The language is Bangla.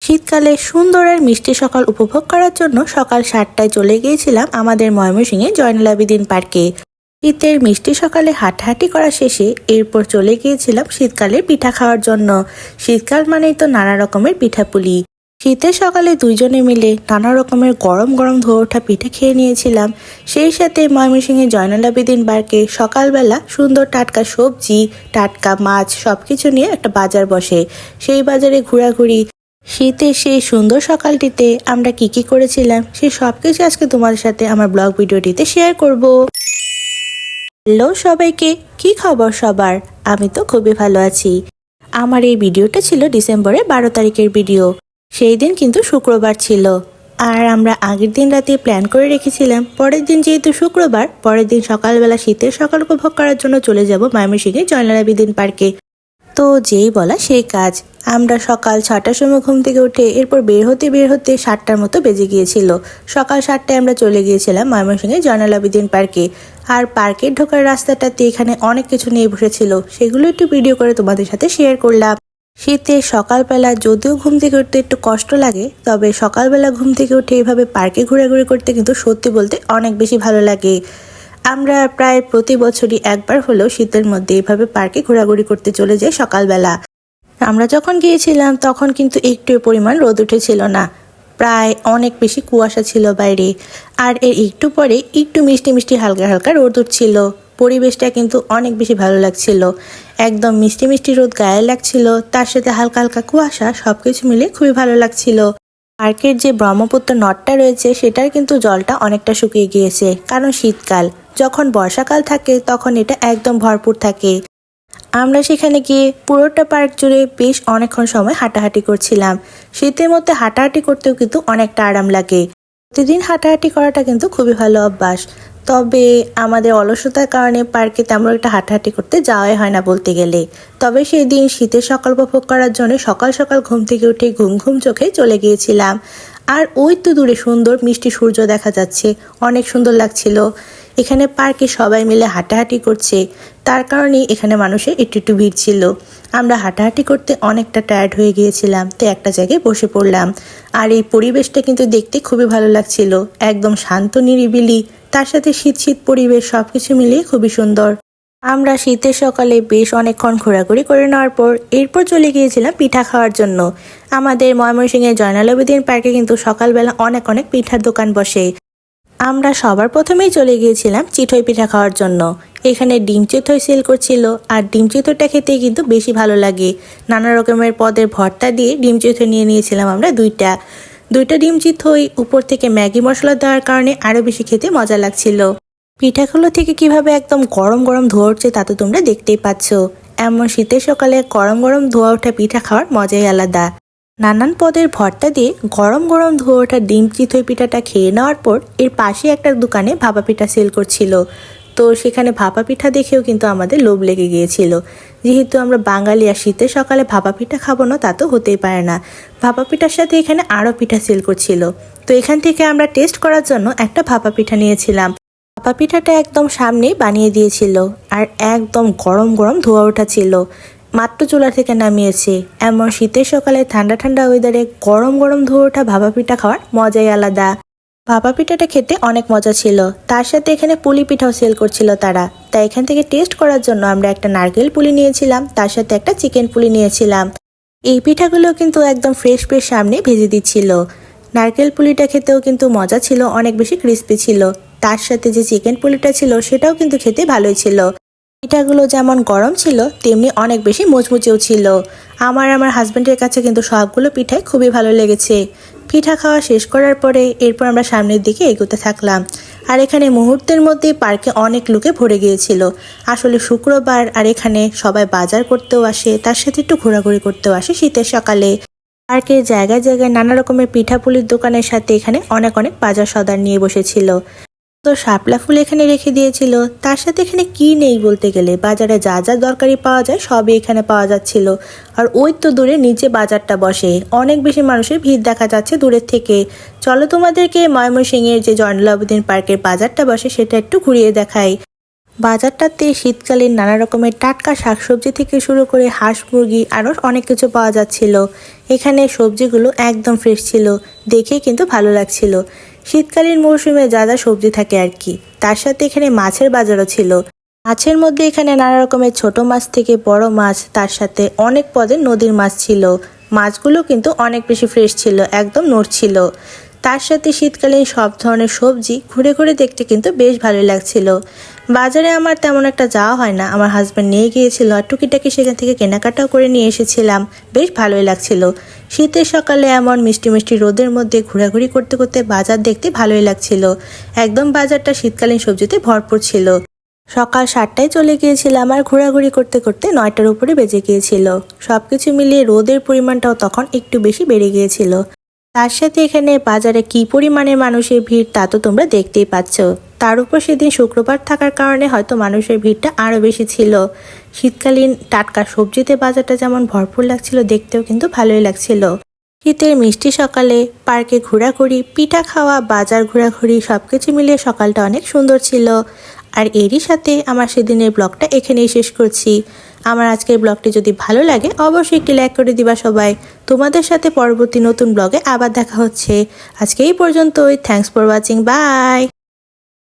শীতকালে সুন্দর আর মিষ্টি সকাল উপভোগ করার জন্য সকাল 7টায় চলে গিয়েছিলাম আমাদের ময়মনসিংহে জয়নুল আবেদীন পার্কে। শীতের মিষ্টি সকালে হাঁটাহাঁটি করা শেষে এরপর চলে গিয়েছিলাম শীতকালে পিঠা খাওয়ার জন্য। শীতকাল মানেই তো নানা রকমের পিঠাপুলি। শীতের সকালে দুইজনে মিলে নানা রকমের গরম গরম ধোয়া ওঠা পিঠা খেয়ে নিয়েছিলাম। সেই সাথে ময়মনসিংহে জয়নুল আবেদীন পার্কে সকালবেলা সুন্দর টাটকা সবজি, টাটকা মাছ সবকিছু নিয়ে একটা বাজার বসে। সেই বাজারে ঘোরাঘুরি, শীতের সেই সুন্দর সকালটিতে আমরা কি করেছিলাম সেই সবকিছু আজকে তোমাদের সাথে আমার ব্লগ ভিডিওটিতে শেয়ার করব। হ্যালো সবাইকে, কি খবর সবার? আমি তো খুবই ভালো আছি। আমার এই ভিডিওটা ছিল ডিসেম্বরের 12 তারিখের ভিডিও। সেই দিন কিন্তু শুক্রবার ছিল, আর আমরা আগের দিন রাতে প্ল্যান করে রেখেছিলাম পরের দিন যেহেতু শুক্রবার, পরের দিন সকালবেলা শীতের সকাল উপভোগ করার জন্য চলে যাব ময়মনসিংহে জয়নুল আবেদীন পার্কে। তো যেই বলা সেই কাজ, আমরা সকাল 6টার সময় ঘুম থেকে উঠে এরপর বের হতে 7টার মতো বেজে গিয়েছিল। সকাল 7টায় আমরা চলে গিয়েছিলাম ময়মনসিংহে জয়নুল আবেদীন পার্কে। আর পার্কের ঢোকার রাস্তাটাতে এখানে অনেক কিছু নিয়ে বসেছিল, সেগুলো একটু ভিডিও করে তোমাদের সাথে শেয়ার করলাম। শীতের সকালবেলা যদিও ঘুম থেকে উঠতে একটু কষ্ট লাগে, তবে সকালবেলা ঘুম থেকে উঠে এভাবে পার্কে ঘোরাঘুরি করতে কিন্তু সত্যি বলতে অনেক বেশি ভালো লাগে। আমরা প্রায় প্রতি বছরই একবার হলেও শীতের মধ্যে এভাবে পার্কে ঘোরাঘুরি করতে চলে যাই সকালবেলা। আমরা যখন গিয়েছিলাম তখন কিন্তু একটু পরিমাণ রোদ উঠেছিল না, প্রায় অনেক বেশি কুয়াশা ছিল বাইরে। আর এর একটু পরে একটু মিষ্টি মিষ্টি হালকা হালকা রোদ উঠছিল। পরিবেশটা কিন্তু অনেক বেশি ভালো লাগছিল, একদম মিষ্টি মিষ্টি রোদ গায়ে লাগছিল, তার সাথে হালকা হালকা কুয়াশা, সবকিছু মিলে খুবই ভালো লাগছিল। পার্কের যে ব্রহ্মপুত্র নদটা রয়েছে সেটার কিন্তু জলটা অনেকটা শুকিয়ে গিয়েছে, কারণ শীতকাল। যখন বর্ষাকাল থাকে তখন এটা একদম ভরপুর থাকে। আমরা সেখানে গিয়ে পুরোটা পার্ক জুড়ে বেশ অনেকক্ষণ সময় হাঁটাহাঁটি করছিলাম। শীতের মধ্যে হাঁটাহাঁটি করতেও কিন্তু অনেকটা আরাম লাগে। প্রতিদিন হাঁটাহাঁটি করাটা কিন্তু খুবই ভালো অভ্যাস, তবে আমাদের অলসতার কারণে পার্কে তেমন একটা হাঁটাহাঁটি করতে যাওয়াই হয় না বলতে গেলে। তবে সেই দিন শীতের সকাল উপভোগ করার জন্য সকাল সকাল ঘুম থেকে উঠে ঘুম ঘুম চোখে চলে গিয়েছিলাম। আর ওই তো দূরে সুন্দর মিষ্টি সূর্য দেখা যাচ্ছে, অনেক সুন্দর লাগছিল। এখানে পার্কে সবাই মিলে হাঁটাহাঁটি করছে, তার কারণেই এখানে মানুষের একটু ভিড় ছিল। আমরা হাঁটাহাঁটি করতে অনেকটা টায়ার্ড হয়ে গিয়েছিলাম, তো একটা জায়গায় বসে পড়লাম। আর এই পরিবেশটা কিন্তু দেখতে খুবই ভালো লাগছিল, একদম শান্ত নিরিবিলি, তার সাথে শীত শীত পরিবেশ, সবকিছু মিলিয়ে খুবই সুন্দর। আমরা শীতের সকালে বেশ অনেকক্ষণ ঘোরাঘুরি করে নেওয়ার পর এরপর চলে গিয়েছিলাম পিঠা খাওয়ার জন্য। আমাদের ময়মনসিংহে জয়নুল আবেদীন পার্কে কিন্তু সকালবেলা অনেক অনেক পিঠার দোকান বসে। আমরা সবার প্রথমেই চলে গিয়েছিলাম চিতই পিঠা খাওয়ার জন্য। এখানে ডিম চিতই সেল করছিল, আর ডিম চিতইটা খেতে কিন্তু বেশি ভালো লাগে। নানা রকমের পদের ভর্তা দিয়ে ডিম চিতই নিয়ে নিয়েছিলাম আমরা দুইটা ডিম চিতই, উপর থেকে ম্যাগি মশলা দেওয়ার কারণে আরো বেশি খেতে মজা লাগছিল। পিঠাগুলো থেকে কিভাবে একদম গরম গরম ধোয়া উঠছে তা তো তোমরা দেখতেই পাচ্ছ। এমন শীতের সকালে গরম গরম ধোয়া ওঠা পিঠা খাওয়ার মজাই আলাদা। নানান পদের ভর্তা দিয়ে গরম গরম ধোয়া ওঠা ডিম চিতই পিঠাটা খেয়ে নেওয়ার পর এর পাশে একটা দোকানে ভাপা পিঠা সেল করছিল। তো সেখানে ভাপা পিঠা দেখেও কিন্তু আমাদের লোভ লেগে গিয়েছিল। যেহেতু আমরা বাঙালি আর শীতের সকালে ভাপা পিঠা খাবো না তা তো হতেই পারে না। ভাপা পিঠার সাথে এখানে আরও পিঠা সেল করছিল, তো এখান থেকে আমরা টেস্ট করার জন্য একটা ভাপা পিঠা নিয়েছিলাম। ভাপা পিঠাটা একদম সামনেই বানিয়ে দিয়েছিল, আর একদম গরম গরম ধোয়া ওঠা ছিল, মাত্র চুলা থেকে নামিয়েছে। এমন শীতের সকালে ঠান্ডা ঠান্ডা ওয়েদারে গরম গরম ধোয়া ওঠা ভাপা পিঠা খাওয়ার মজাই আলাদা। ভাপা পিঠাটা খেতে অনেক মজা ছিল, তার সাথে এখানে পুলি পিঠাও সেল করছিল তারা। তাই এখান থেকে টেস্ট করার জন্য আমরা একটা নারকেল পুলি নিয়েছিলাম, তার সাথে একটা চিকেন পুলি নিয়েছিলাম। এই পিঠাগুলো কিন্তু একদম ফ্রেশ ফ্রেশ সামনে ভেজে দিচ্ছিল। নারকেল পুলিটা খেতেও কিন্তু মজা ছিল, অনেক বেশি ক্রিস্পি ছিল। তার সাথে যে চিকেন পুলিটা ছিল সেটাও কিন্তু খেতে ভালোই ছিল। পিঠাগুলো যেমন গরম ছিল তেমনি অনেক বেশি মুচমুচেও ছিল। আমার হাজব্যান্ডের কাছে কিন্তু সবগুলো পিঠাই খুবই ভালো লেগেছে। পিঠা খাওয়া শেষ করার পরে এরপর আমরা সামনের দিকে এগোতে থাকলাম। আর এখানে মুহূর্তের মধ্যে পার্কে অনেক লোকে ভরে গিয়েছিল। আসলে শুক্রবার, আর এখানে সবাই বাজার করতেও আসে, তার সাথে একটু ঘোরাঘুরি করতেও আসে শীতের সকালে। পার্কের জায়গায় জায়গায় নানা রকমের পিঠাপুলির দোকানের সাথে এখানে অনেক অনেক বাজার সদার নিয়ে বসেছিল। তো শাপলা ফুল এখানে রেখে দিয়েছিল, তার সাথে এখানে কি নেই বলতে গেলে, বাজারে যা যা দরকারি পাওয়া যায় সবই এখানে পাওয়া যাচ্ছিল। আর ওই তো দূরে নিচে বাজারটা বসে, অনেক বেশি মানুষের ভিড় দেখা যাচ্ছে দূরের থেকে। চলো তোমাদেরকে ময়মনসিংহের যে জয়নুল আবেদীন পার্কের বাজারটা বসে সেটা একটু ঘুরিয়ে দেখাই। বাজারটাতে শীতকালীন নানা রকমের টাটকা শাকসবজি থেকে শুরু করে হাঁস মুরগি আরও অনেক কিছু পাওয়া যাচ্ছিল। এখানে সবজিগুলো একদম ফ্রেশ ছিল, দেখেই কিন্তু ভালো লাগছিল। শীতকালীন মৌসুমে যা যা সবজি থাকে আর কি, তার সাথে এখানে মাছের বাজারও ছিল। মাছের মধ্যে এখানে নানা রকমের ছোট মাছ থেকে বড় মাছ, তার সাথে অনেক পদের নদীর মাছ ছিল। মাছগুলো কিন্তু অনেক বেশি ফ্রেশ ছিল, একদম নড়ছিল। তার সাথে শীতকালীন সব ধরনের সবজি ঘুরে ঘুরে দেখতে কিন্তু বেশ ভালোই লাগছিল। বাজারে আমার তেমন একটা যাওয়া হয় না, আমার হাজব্যান্ড নিয়ে গিয়েছিল আর টুকিটাকি সেখান থেকে কেনাকাটাও করে নিয়ে এসেছিলাম। বেশ ভালোই লাগছিল। শীতের সকালে এমন মিষ্টি মিষ্টি রোদের মধ্যে ঘোরাঘুরি করতে করতে বাজার দেখতে ভালোই লাগছিল। একদম বাজারটা শীতকালীন সবজিতে ভরপুর ছিল। সকাল 7টায় চলে গিয়েছিলাম আর ঘোরাঘুরি করতে করতে 9টার উপরে বেজে গিয়েছিল। সবকিছু মিলিয়ে রোদের পরিমাণটাও তখন একটু বেশি বেড়ে গিয়েছিল। তার সাথে এখানে বাজারে কি পরিমাণে মানুষের ভিড় তা তো তোমরা দেখতেই পাচ্ছ। তার উপর সেদিন শুক্রবার থাকার কারণে হয়তো মানুষের ভিড়টা আরও বেশি ছিল। শীতকালীন টাটকা সবজিতে বাজারটা যেমন ভরপুর লাগছিল, দেখতেও কিন্তু ভালোই লাগছিল। শীতের মিষ্টি সকালে পার্কে ঘোরাঘুরি, পিঠা খাওয়া, বাজার ঘোরাঘুরি সবকিছু মিলিয়ে সকালটা অনেক সুন্দর ছিল। আর এরই সাথে আমার সেদিনের ব্লগটা এখানেই শেষ করছি। আমার আজকের ব্লগটি যদি ভালো লাগে অবশ্যই একটি লাইক করে দিবা সবাই। তোমাদের সাথে পরবর্তী নতুন ব্লগে আবার দেখা হচ্ছে। আজকে এই পর্যন্তই। Thanks for watching. বাই।